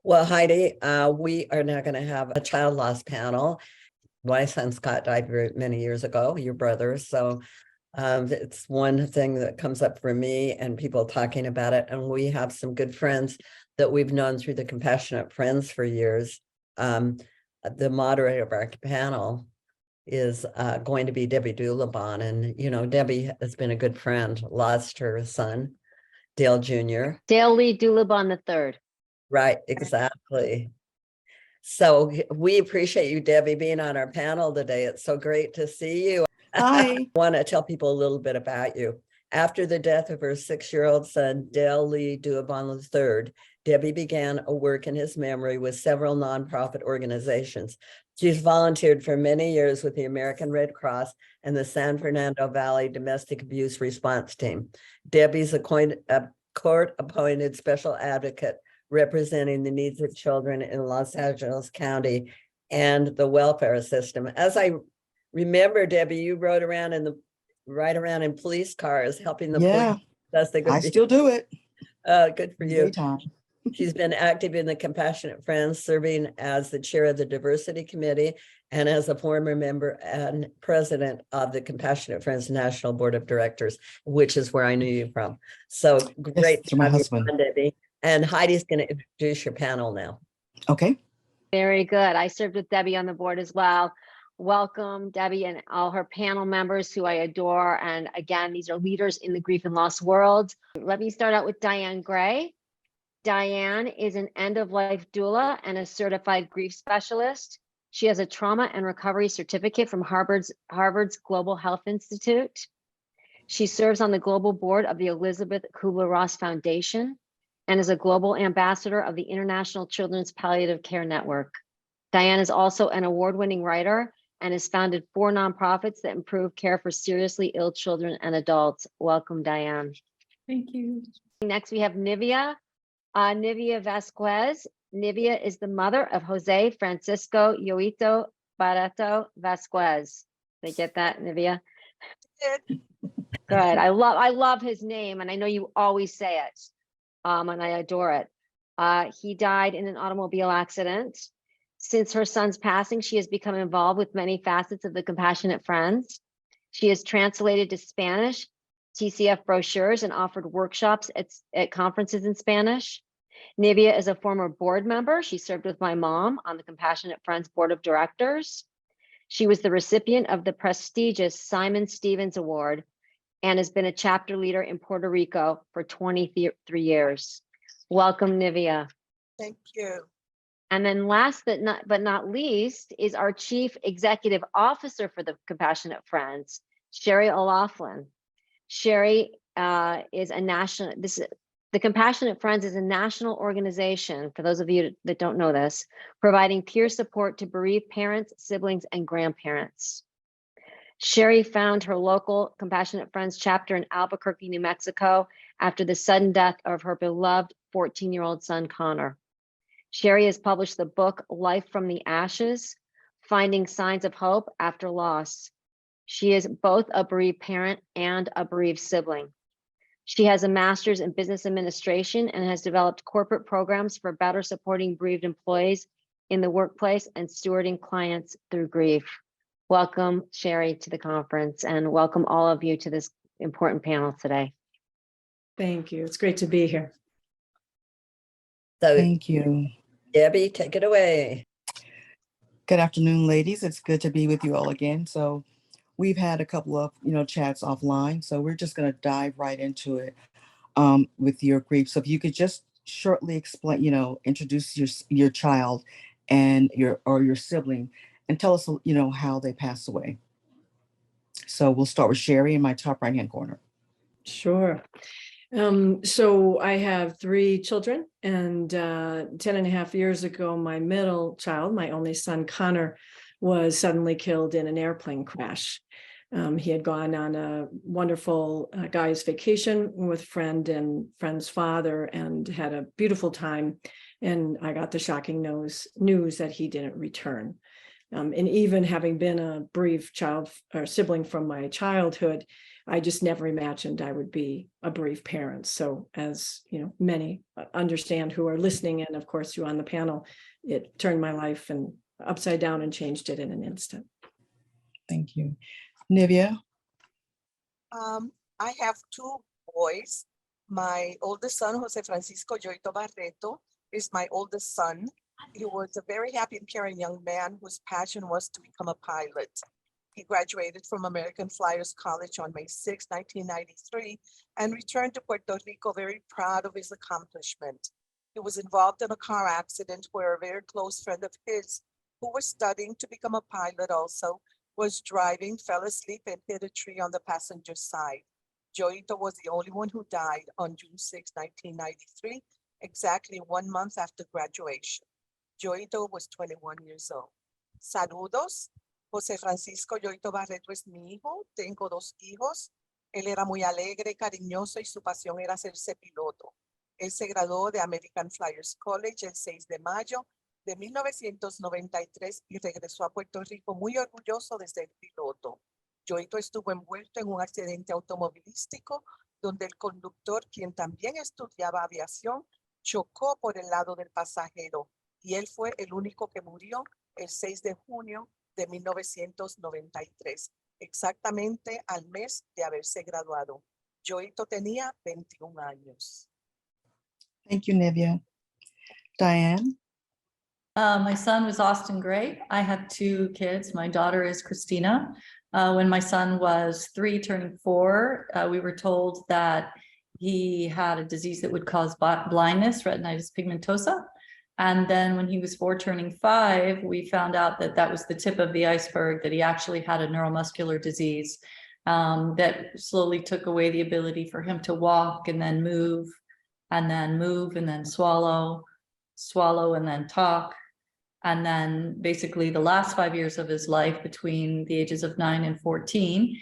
Well, Heidi, we are now going to have a child loss panel. My son Scott died many years ago, your brother. So it's one thing that comes up for me and people talking about it. And we have some good friends that we've known through the Compassionate Friends for years. The moderator of our panel is going to be Debbie Dullabuan. And, you know, Debbie has been a good friend, lost her son, Dale Jr. Dale Lee Dullabuan III. Right, exactly. So we appreciate you, Debbie, being on our panel today. It's so great to see you. Hi. I want to tell people a little bit about you. After the death of her 6-year-old son, Dale Lee Dullabuan III, Debbie began a work in his memory with several nonprofit organizations. She's volunteered for many years with the American Red Cross and the San Fernando Valley Domestic Abuse Response Team. Debbie's a court-appointed special advocate representing the needs of children in Los Angeles County and the welfare system. As I remember, Debbie, you ride around in police cars helping the police. That's the good. I still do it. Good for you. She's been active in the Compassionate Friends, serving as the chair of the Diversity Committee and as a former member and president of the Compassionate Friends National Board of Directors, which is where I knew you from. So great to my husband, Debbie. And Heidi's going to introduce your panel now. Okay. Very good. I served with Debbie on the board as well. Welcome, Debbie, and all her panel members who I adore. And again, these are leaders in the grief and loss world. Let me start out with Dianne Gray. Dianne is an end-of-life doula and a certified grief specialist. She has a trauma and recovery certificate from Harvard's Global Health Institute. She serves on the global board of the Elizabeth Kubler-Ross Foundation and is a global ambassador of the International Children's Palliative Care Network. Dianne is also an award-winning writer and has founded 4 nonprofits that improve care for seriously ill children and adults. Welcome, Dianne. Thank you. Next, we have Nivia. Nivia Vazquez. Nivia is the mother of Jose Francisco Yoito Barreto Vazquez. Did I get that, Nivia? Good. I love his name, and I know you always say it. And I adore it. He died in an automobile accident. Since her son's passing, she has become involved with many facets of the Compassionate Friends. She has translated to Spanish TCF brochures and offered workshops at conferences in Spanish. Nivia is a former board member. She served with my mom on the Compassionate Friends Board of Directors. She was the recipient of the prestigious Simon Stevens Award and has been a chapter leader in Puerto Rico for 23 years. Welcome, Nivia. Thank you. And then last but not least is our Chief Executive Officer for the Compassionate Friends, Shari O'Laughlin. Shari is a national, the Compassionate Friends is a national organization, for those of you that don't know this, providing peer support to bereaved parents, siblings, and grandparents. Shari found her local Compassionate Friends chapter in Albuquerque, New Mexico, after the sudden death of her beloved 14-year-old son, Connor. Shari has published the book, Life from the Ashes, Finding Signs of Hope After Loss. She is both a bereaved parent and a bereaved sibling. She has a master's in business administration and has developed corporate programs for better supporting bereaved employees in the workplace and stewarding clients through grief. Welcome, Shari, to the conference, and welcome all of you to this important panel today. Thank you. It's great to be here. So, thank you. Debbie, take it away. Good afternoon, ladies. It's good to be with you all again. So we've had a couple of, chats offline. So we're just going to dive right into it with your grief. So if you could just shortly explain, introduce your child and your sibling and tell us, how they passed away. So we'll start with Shari in my top right-hand corner. Sure. So I have 3 children, and 10.5 years ago, my middle child, my only son, Connor, was suddenly killed in an airplane crash. He had gone on a wonderful guy's vacation with friend's father and had a beautiful time. And I got the shocking news that he didn't return. And even having been a bereaved child or sibling from my childhood, I just never imagined I would be a bereaved parent. So as you know, many understand who are listening, and of course you on the panel, it turned my life and upside down and changed it in an instant. Thank you. Nivia? I have two boys. My oldest son, Jose Francisco Yoito Barreto, is my oldest son. He was a very happy and caring young man whose passion was to become a pilot. He graduated from American Flyers College on May 6, 1993, and returned to Puerto Rico very proud of his accomplishment. He was involved in a car accident where a very close friend of his, who was studying to become a pilot also, was driving, fell asleep, and hit a tree on the passenger side. Yoito was the only one who died on June 6, 1993, exactly 1 month after graduation. Yoito was 21 years old. Saludos. José Francisco Yoito Barreto es mi hijo. Tengo 2 hijos. Él era muy alegre, cariñoso y su pasión era hacerse piloto. Él se graduó de American Flyers College el 6 de mayo de 1993 y regresó a Puerto Rico muy orgulloso de ser piloto. Yoito estuvo envuelto en un accidente automovilístico donde el conductor, quien también estudiaba aviación, chocó por el lado del pasajero y él fue el único que murió el 6 de junio de 1993, exactamente al mes de haberse graduado. Yoito tenía 21 años. Thank you, Nivia. Dianne? My son was Austin Gray. I had 2 kids. My daughter is Christina. When my son was 3 turning 4, we were told that he had a disease that would cause blindness, retinitis pigmentosa. And then when he was 4 turning 5, we found out that that was the tip of the iceberg, that he actually had a neuromuscular disease that slowly took away the ability for him to walk and then move and then move and then swallow and then talk. And then basically the last 5 years of his life, between the ages of 9 and 14,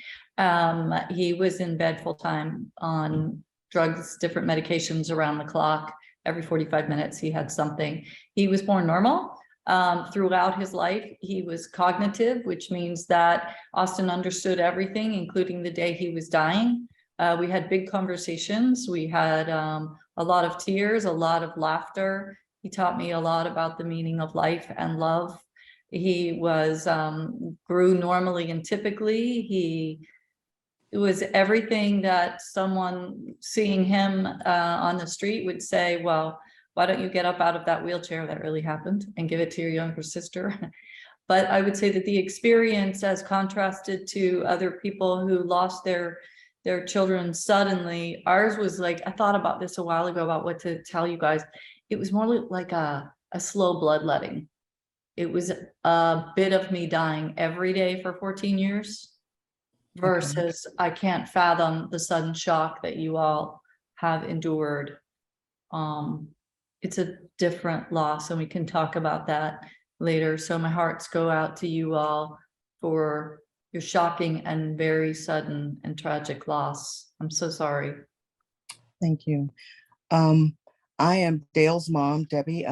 he was in bed full time on drugs, different medications around the clock. Every 45 minutes, he had something. He was born normal. Throughout his life, he was cognitive, which means that Austin understood everything, including the day he was dying. We had big conversations. We had a lot of tears, a lot of laughter. He taught me a lot about the meaning of life and love. He was grew normally and typically. It was everything that someone seeing him on the street would say, well, why don't you get up out of that wheelchair? That really happened, and give it to your younger sister. But I would say that the experience, as contrasted to other people who lost their children suddenly, ours was like, I thought about this a while ago about what to tell you guys. It was more like a slow bloodletting. It was a bit of me dying every day for 14 years versus I can't fathom the sudden shock that you all have endured. It's a different loss, and we can talk about that later. So my hearts go out to you all for your shocking and very sudden and tragic loss. I'm so sorry. Thank you. I am Dale's mom, Debbie.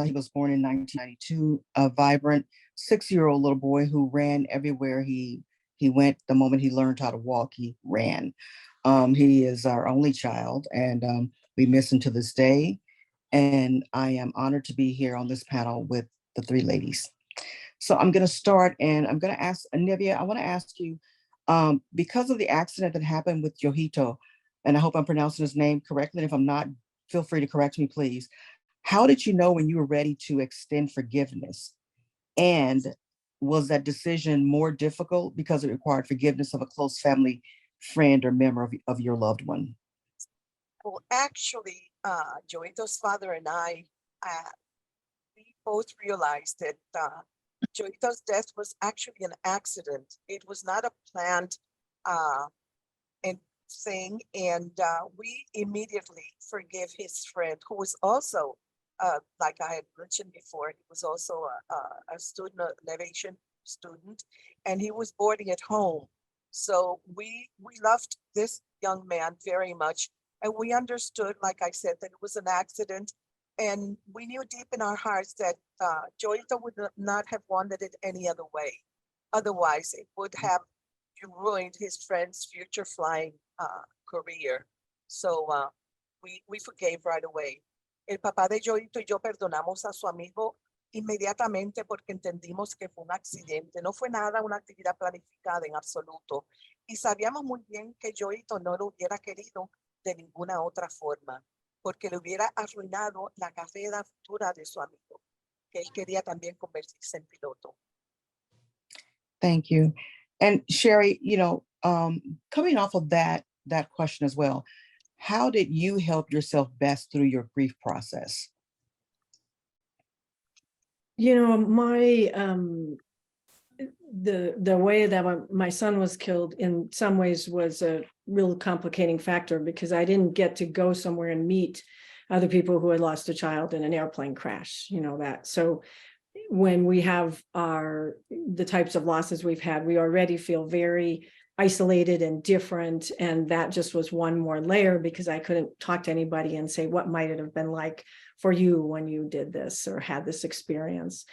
He was born in 1992, a vibrant 6-year-old little boy who ran everywhere he went. The moment he learned how to walk, he ran. He is our only child, and we miss him to this day. And I am honored to be here on this panel with the 3 ladies. So I'm going to start, and I'm going to ask Nivia, I want to ask you, because of the accident that happened with Yoito, and I hope I'm pronouncing his name correctly, and if I'm not, feel free to correct me, please. How did you know when you were ready to extend forgiveness? And was that decision more difficult because it required forgiveness of a close family friend or member of your loved one? Well, actually, Yoito's father and I, we both realized that Yoito's death was actually an accident. It was not a planned thing, and we immediately forgive his friend, who was also, like I had mentioned before, he was also a student, an aviation student, and he was boarding at home. So we loved this young man very much, and we understood, like I said, that it was an accident, and we knew deep in our hearts that Yoito would not have wanted it any other way. Otherwise, it would have you ruined his friend's future flying career. So we forgave right away. El papá de Joyito y yo perdonamos a su amigo inmediatamente porque entendimos que fue un accidente, no fue nada, una actividad planificada en absoluto. Y sabíamos muy bien que Joyito no lo hubiera querido de ninguna otra forma, porque le hubiera arruinado la carrera futura de su amigo, que él quería también convertirse en piloto. Thank you. And Shari, coming off of that question as well, how did you help yourself best through your grief process? My the way that my son was killed in some ways was a real complicating factor, because I didn't get to go somewhere and meet other people who had lost a child in an airplane crash, that. So when we have the types of losses we've had, we already feel very isolated and different. And that just was one more layer, because I couldn't talk to anybody and say, what might it have been like for you when you did this or had this experience?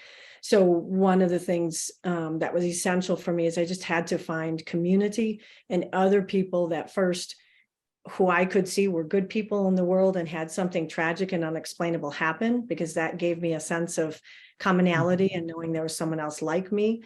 So one of the things that was essential for me is I just had to find community and other people that first, who I could see were good people in the world and had something tragic and unexplainable happen, because that gave me a sense of commonality and knowing there was someone else like me.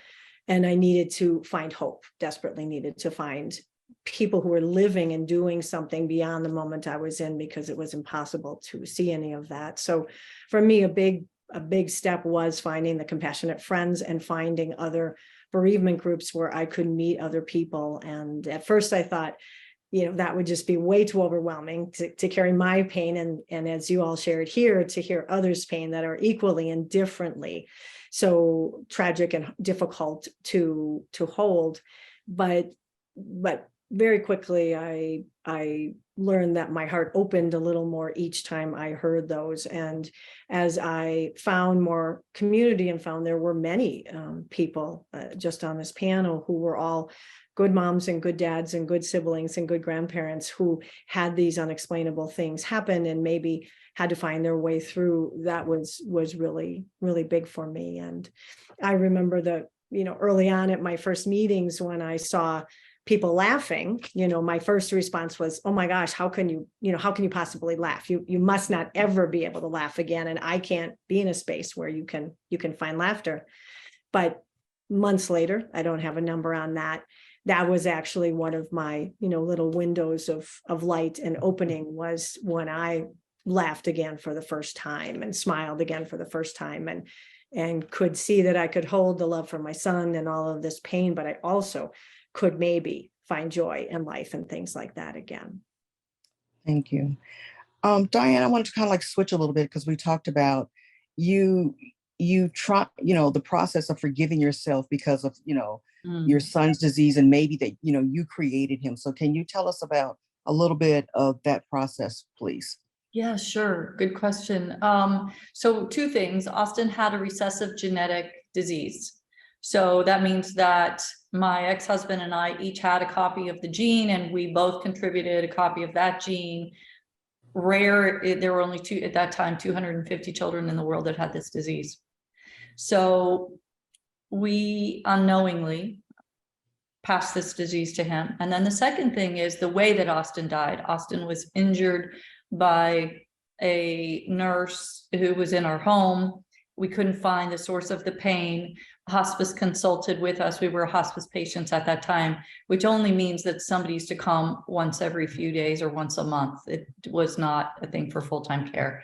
And I needed to find hope, desperately needed to find people who were living and doing something beyond the moment I was in, because it was impossible to see any of that. So for me, a big step was finding the compassionate friends and finding other bereavement groups where I could meet other people. And at first I thought, that would just be way too overwhelming to carry my pain. And as you all shared here, to hear others' pain that are equally and differently so tragic and difficult to hold. But very quickly, I learned that my heart opened a little more each time I heard those. And as I found more community and found there were many people just on this panel who were all good moms and good dads and good siblings and good grandparents who had these unexplainable things happen and maybe had to find their way through, that was really, really big for me. And I remember that, early on at my first meetings, when I saw people laughing, my first response was, oh my gosh, how can you possibly laugh? You must not ever be able to laugh again. And I can't be in a space where you can find laughter. But months later, I don't have a number on that. That was actually one of my, little windows of light and opening, was when I laughed again for the first time and smiled again for the first time and could see that I could hold the love for my son and all of this pain, but I also could maybe find joy in life and things like that again. Thank you. Dianne, I wanted to kind of switch a little bit, because we talked about you try, the process of forgiving yourself because of, your son's disease, and maybe that, you created him. So can you tell us about a little bit of that process, please? Yeah, sure. Good question. So two things. Austin had a recessive genetic disease. So that means that my ex-husband and I each had a copy of the gene, and we both contributed a copy of that gene. There were only at that time, 250 children in the world that had this disease. So we unknowingly passed this disease to him. And then the second thing is the way that Austin died. Austin was injured by a nurse who was in our home. We couldn't find the source of the pain. Hospice consulted with us. We were hospice patients at that time, which only means that somebody used to come once every few days or once a month. It was not a thing for full-time care.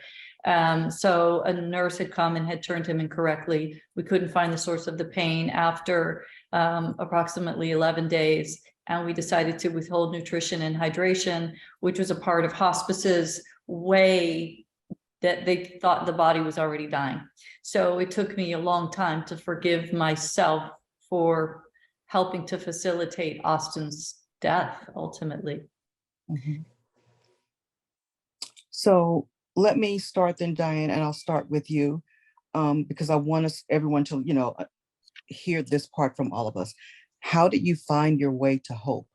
So a nurse had come and had turned him incorrectly. We couldn't find the source of the pain after approximately 11 days. And we decided to withhold nutrition and hydration, which was a part of hospice's way that they thought the body was already dying. So it took me a long time to forgive myself for helping to facilitate Austin's death, ultimately. Mm-hmm. So let me start then, Dianne, and I'll start with you, because I want everyone to, hear this part from all of us. How did you find your way to hope?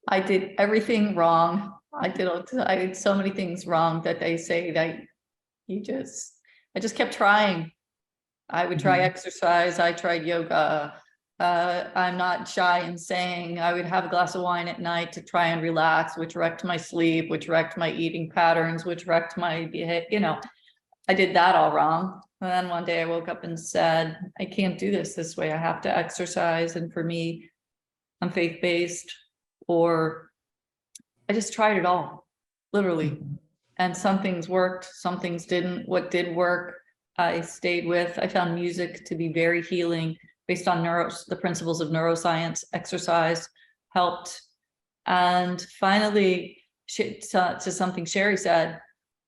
I did everything wrong. I did so many things wrong that they say that I just kept trying. I would try exercise. I tried yoga. I'm not shy in saying I would have a glass of wine at night to try and relax, which wrecked my sleep, which wrecked my eating patterns, which wrecked my behavior. You know, I did that all wrong. And then one day I woke up and said, I can't do this way. I have to exercise. And for me, I'm faith-based, or I just tried it all, literally. And some things worked, some things didn't. What did work, I stayed with. I found music to be very healing based on the principles of neuroscience. Exercise helped. And finally, to something Shari said,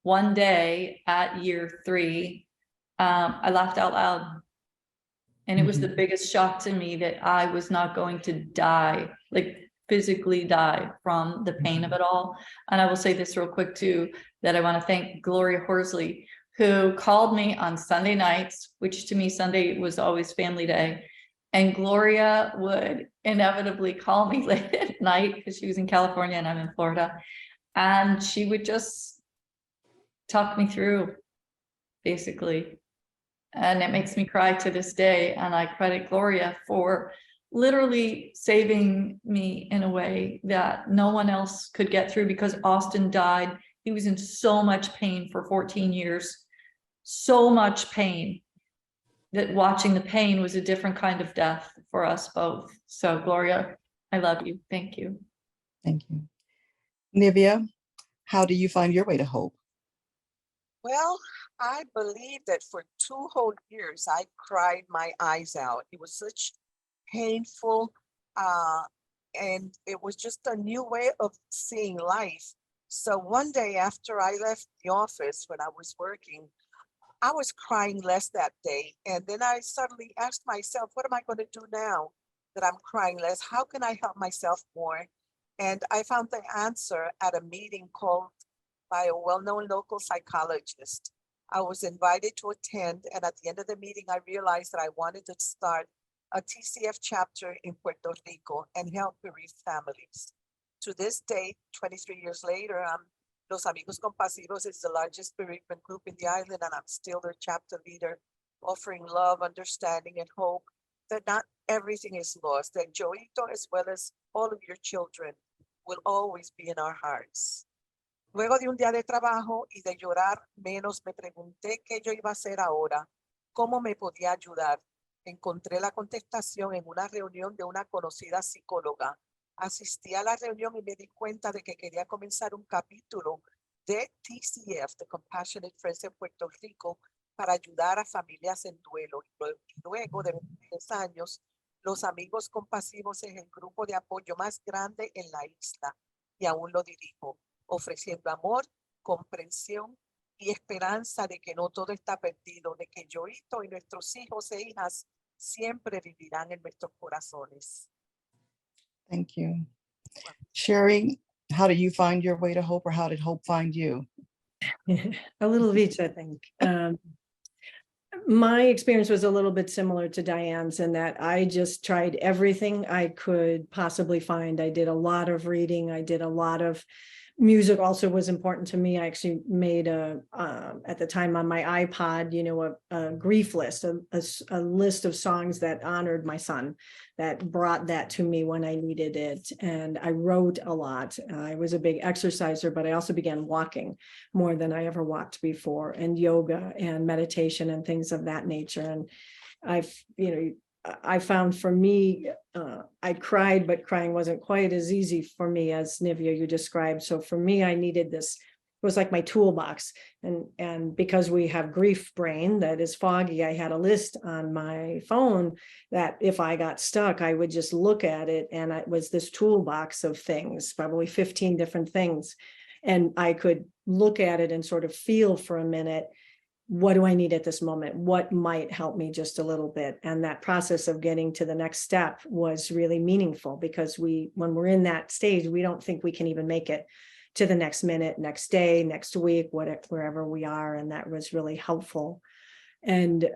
one day at year 3, I laughed out loud. And it was the biggest shock to me that I was not going to die, like physically die from the pain of it all. And I will say this real quick too, that I want to thank Gloria Horsley, who called me on Sunday nights, which to me, Sunday was always family day. And Gloria would inevitably call me late at night because she was in California and I'm in Florida. And she would just talk me through, basically. And it makes me cry to this day. And I credit Gloria for literally saving me in a way that no one else could get through, because Austin died. He was in so much pain for 14 years, so much pain, that watching the pain was a different kind of death for us both. So Gloria, I love you. Thank you. Thank you. Nivia, how do you find your way to hope? Well, I believe that for 2 whole years, I cried my eyes out. It was such painful, and it was just a new way of seeing life. So one day after I left the office when I was working, I was crying less that day. And then I suddenly asked myself, what am I going to do now that I'm crying less? How can I help myself more? And I found the answer at a meeting called by a well-known local psychologist. I was invited to attend, and at the end of the meeting, I realized that I wanted to start a TCF chapter in Puerto Rico and help bereaved families. To this day, 23 years later, Los Amigos Compasivos is the largest bereavement group in the island, and I'm still their chapter leader, offering love, understanding, and hope that not everything is lost, that Joito, as well as all of your children, will always be in our hearts. Luego de un día de trabajo y de llorar menos, me pregunté qué yo iba a hacer ahora, cómo me podía ayudar. Encontré la contestación en una reunión de una conocida psicóloga. Asistí a la reunión y me di cuenta de que quería comenzar un capítulo de TCF, The Compassionate Friends en Puerto Rico, para ayudar a familias en duelo. Y luego de 23 años, Los Amigos Compasivos es el grupo de apoyo más grande en la isla y aún lo dirijo, ofreciendo amor, comprensión y esperanza de que no todo está perdido, de que Joito y nuestros hijos e hijas siempre vivirán en nuestros corazones. Thank you. Shari, how do you find your way to hope, or how did hope find you? A little of each, I think. My experience was a little bit similar to Diane's in that I just tried everything I could possibly find. I did a lot of reading. I did a lot of music. Also was important to me. I actually made at the time on my iPod, you know, a grief list, a list of songs that honored my son, that brought that to me when I needed it. And I wrote a lot. I was a big exerciser, but I also began walking more than I ever walked before, and yoga and meditation and things of that nature. And I found for me, I cried, but crying wasn't quite as easy for me as Nivia, you described. So for me, I needed this, it was like my toolbox. And because we have grief brain that is foggy, I had a list on my phone that if I got stuck, I would just look at it. And it was this toolbox of things, probably 15 different things. And I could look at it and sort of feel for a minute, what do I need at this moment? What might help me just a little bit? And that process of getting to the next step was really meaningful, because when we're in that stage, we don't think we can even make it to the next minute, next day, next week, wherever we are. And that was really helpful. And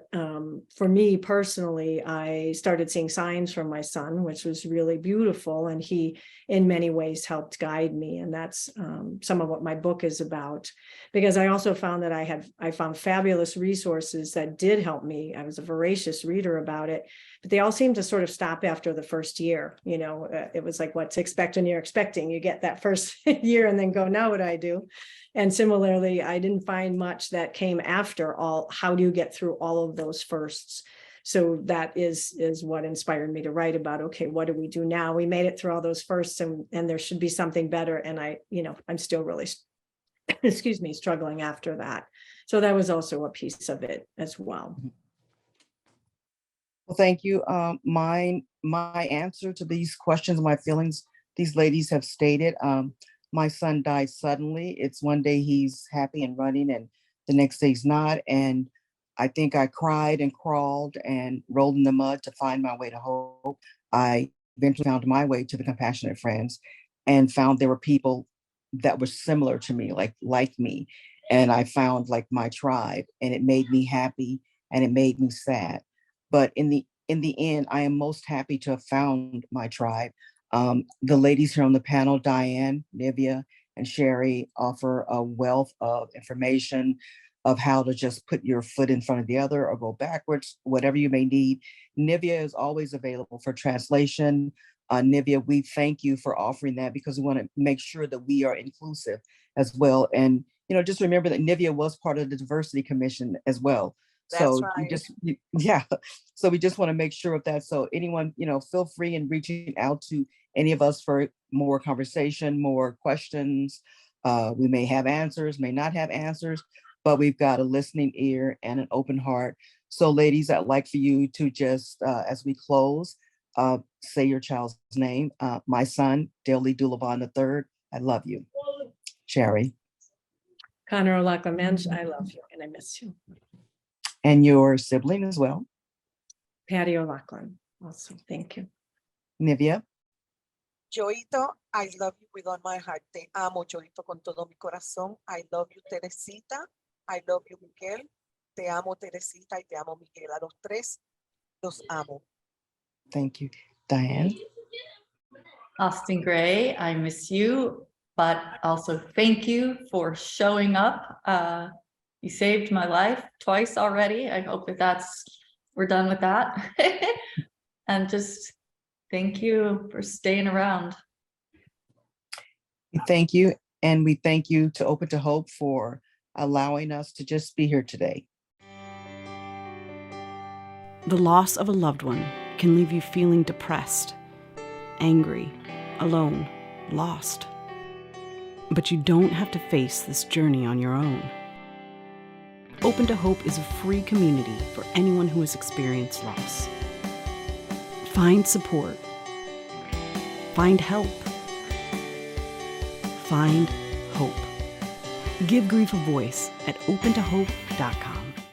for me personally, I started seeing signs from my son, which was really beautiful. And he, in many ways, helped guide me. And that's some of what my book is about. Because I also found that I found fabulous resources that did help me. I was a voracious reader about it, but they all seemed to sort of stop after the first year. You know, it was like what to expect when you're expecting. You get that first year and then go, now what do I do? And similarly, I didn't find much that came after all. How do you get through all of those firsts? So that is what inspired me to write about, okay, what do we do now? We made it through all those firsts, and there should be something better. And I'm still really, excuse me, struggling after that. So that was also a piece of it as well. Well, thank you. My answer to these questions, my feelings, these ladies have stated. My son died suddenly. It's one day he's happy and running, and the next day he's not. And I think I cried and crawled and rolled in the mud to find my way to hope. I eventually found my way to the Compassionate Friends and found there were people that were similar to me, like me. And I found like my tribe, and it made me happy and it made me sad. But in the end, I am most happy to have found my tribe. The ladies here on the panel, Dianne, Nivia, and Shari, offer a wealth of information of how to just put your foot in front of the other or go backwards, whatever you may need. Nivia is always available for translation. Nivia, we thank you for offering that because we want to make sure that we are inclusive as well. And, just remember that Nivia was part of the Diversity Commission as well. That's So right. yeah. So we just want to make sure of that. So anyone, feel free in reaching out to any of us for more conversation, more questions. We may have answers, may not have answers, but we've got a listening ear and an open heart. So ladies, I'd like for you to just, as we close, say your child's name. My son, Dullabuan III, I love you. Shari. Connor O'Loughlin, I love you and I miss you. And your sibling as well. Patty O'Loughlin, also, thank you. Nivia. Joito, I love you with all my heart. Te amo, Joito, con todo mi corazón. I love you, Teresita. I love you, Miguel. Te amo, Teresita, y te amo, Miguel. A los tres, los amo. Thank you. Dianne. Austin Gray, I miss you, but also thank you for showing up. You saved my life twice already. I hope that we're done with that. And just thank you for staying around. We thank you. And we thank you to Open to Hope for allowing us to just be here today. The loss of a loved one can leave you feeling depressed, angry, alone, lost. But you don't have to face this journey on your own. Open to Hope is a free community for anyone who has experienced loss. Find support. Find help. Find hope. Give grief a voice at opentohope.com.